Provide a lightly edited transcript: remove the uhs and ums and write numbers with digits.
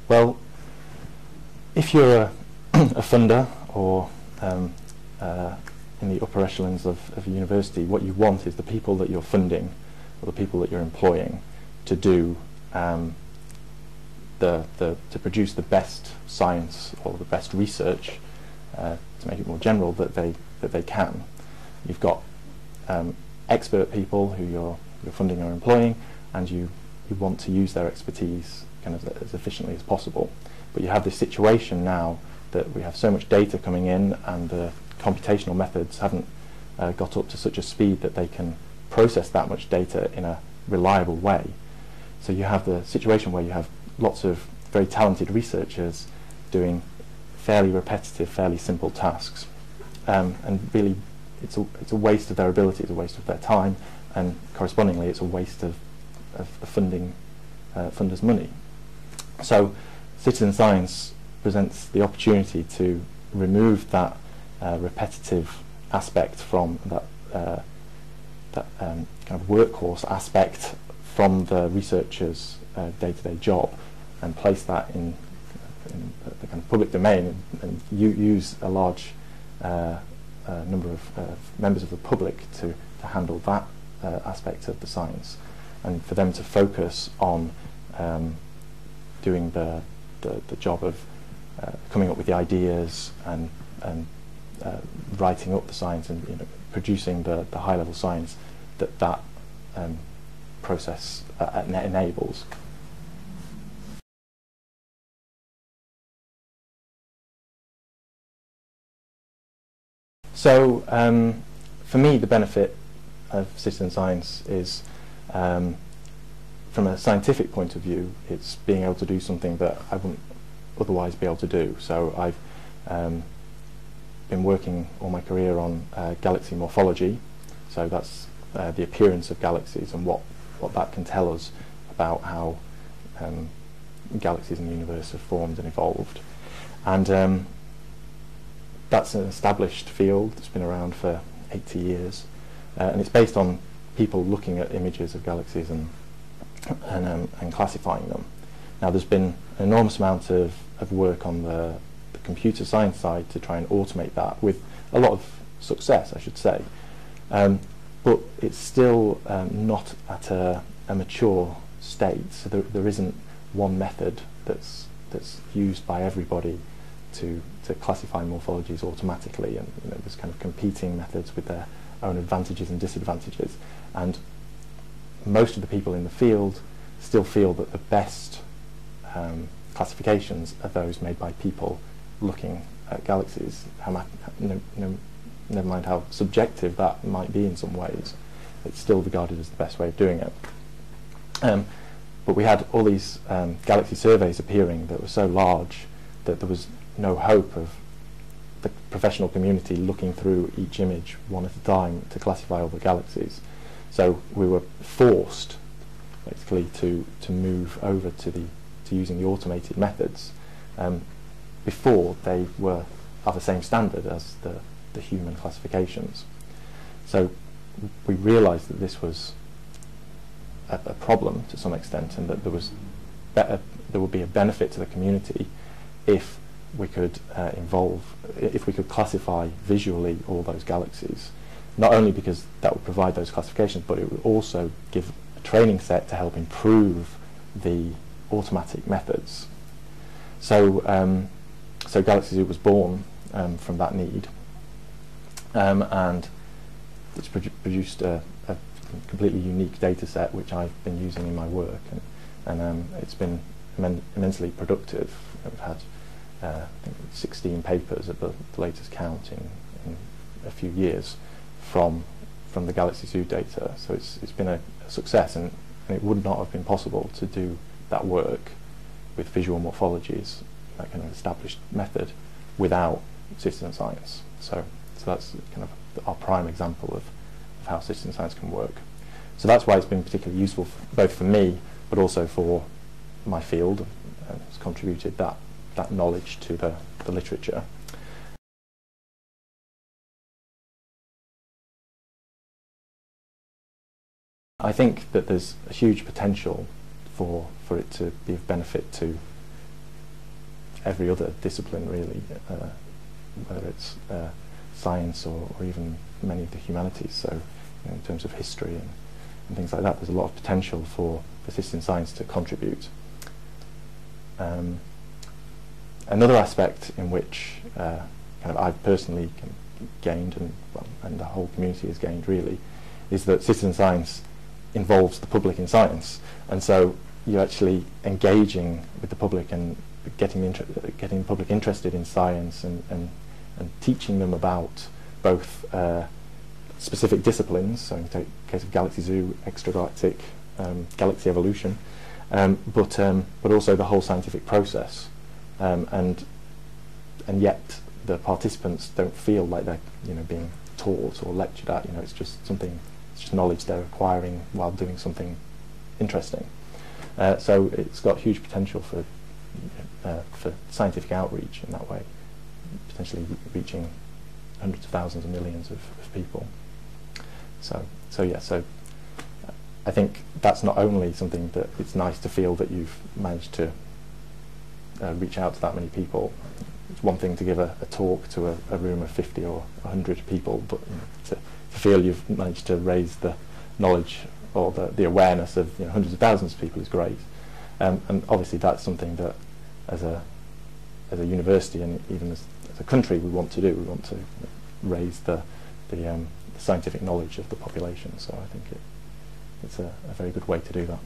Well, if you're a funder or in the upper echelons of a university, what you want is the people that you're funding or the people that you're employing to do to produce the best science or the best research, to make it more general, that they can. You've got expert people who you're funding or employing, and you want to use their expertise kind of as efficiently as possible. But you have this situation now that we have so much data coming in, and the computational methods haven't got up to such a speed that they can process that much data in a reliable way. So you have the situation where you have lots of very talented researchers doing fairly repetitive, fairly simple tasks, and really it's a waste of their ability, it's a waste of their time, and correspondingly it's a waste of the funders' money. So citizen science presents the opportunity to remove that repetitive aspect from that kind of workhorse aspect from the researcher's day-to-day job, and place that in the kind of public domain, and use a large number of members of the public to handle that aspect of the science, and for them to focus on doing the job of coming up with the ideas and writing up the science, and producing the high-level science that process enables. So for me, the benefit of citizen science is, from a scientific point of view, it's being able to do something that I wouldn't otherwise be able to do. So I've been working all my career on galaxy morphology, so that's the appearance of galaxies and what that can tell us about how galaxies in the universe have formed and evolved. And that's an established field. It's been around for 80 years, and it's based on people looking at images of galaxies and classifying them. Now, there's been an enormous amount of work on the computer science side to try and automate that, with a lot of success, I should say. But it's still not at a mature state, so there isn't one method that's used by everybody to classify morphologies automatically, and there's kind of competing methods with their own advantages and disadvantages, and most of the people in the field still feel that the best classifications are those made by people looking at galaxies. Never mind how subjective that might be in some ways, it's still regarded as the best way of doing it. But we had all these galaxy surveys appearing that were so large that there was no hope of the professional community looking through each image one at a time to classify all the galaxies. So we were forced basically to move over to using the automated methods before they were of the same standard as the human classifications. So we realized that this was a problem to some extent, and that there would be a benefit to the community if we could classify visually all those galaxies, not only because that would provide those classifications, but it would also give a training set to help improve the automatic methods. So so Galaxy Zoo was born from that need, and it's produced a completely unique data set which I've been using in my work, and it's been immensely productive. We've had I think 16 papers at the latest count in a few years from the Galaxy Zoo data, so it's been a success, and it would not have been possible to do that work with visual morphologies, that kind of established method, without citizen science. So that's kind of our prime example of how citizen science can work. So that's why it's been particularly useful both for me but also for my field. It's contributed that knowledge to the literature. I think that there's a huge potential for it to be of benefit to every other discipline really, whether it's science or even many of the humanities. So, you know, in terms of history and things like that, there's a lot of potential for citizen science to contribute. Another aspect in which kind of I've personally gained, and the whole community has gained really, is that citizen science involves the public in science, and so you're actually engaging with the public and getting the public interested in science and teaching them about both specific disciplines, so in the case of Galaxy Zoo, extragalactic, galaxy evolution, but also the whole scientific process, and yet the participants don't feel like they're, you know, being taught or lectured at. You know, it's just knowledge they're acquiring while doing something interesting. So it's got huge potential for scientific outreach in that way, potentially reaching hundreds of thousands and millions of people. So I think that's not only something that it's nice to feel that you've managed to reach out to that many people. It's one thing to give a talk to a room of 50 or 100 people, but you know, to feel you've managed to raise the knowledge or the awareness of, you know, hundreds of thousands of people is great. And obviously that's something that as a university and even as a country we want to do. We want to raise the scientific knowledge of the population. So I think it's a very good way to do that.